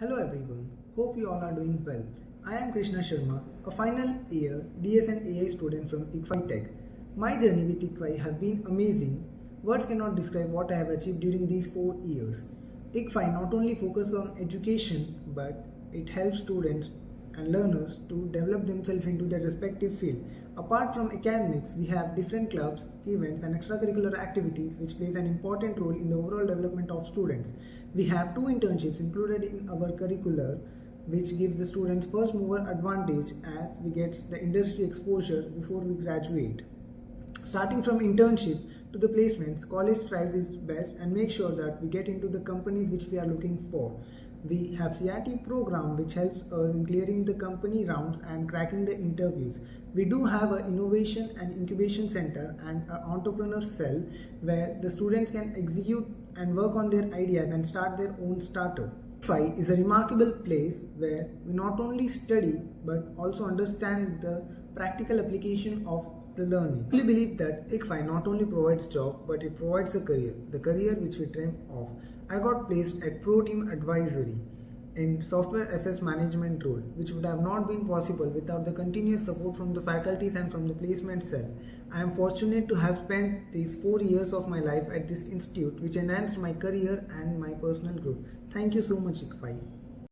Hello everyone, hope you all are doing well. I am Krishna Sharma, a final year DS&AI student from IFHE. My journey with ICFAI has been amazing. Words cannot describe what I have achieved during these 4 years. ICFAI not only focuses on education, but it helps students and learners to develop themselves into their respective field. Apart from academics, we have different clubs, events and extracurricular activities which plays an important role in the overall development of students. We have 2 internships included in our curricular, which gives the students first mover advantage as we get the industry exposure before we graduate. Starting from internship to the placements, college tries its best and makes sure that we get into the companies which we are looking for. We have CRT program which helps us in clearing the company rounds and cracking the interviews. We do have an innovation and incubation center and an entrepreneur cell where the students can execute and work on their ideas and start their own startup. ICFAI is a remarkable place where we not only study but also understand the practical application of the learning. I believe that ICFAI not only provides job but it provides a career, the career which we dream of. I got placed at Pro Team Advisory in software assets management role, which would have not been possible without the continuous support from the faculties and from the placement cell. I am fortunate to have spent these 4 years of my life at this institute, which enhanced my career and my personal growth. Thank you so much, ICFAI.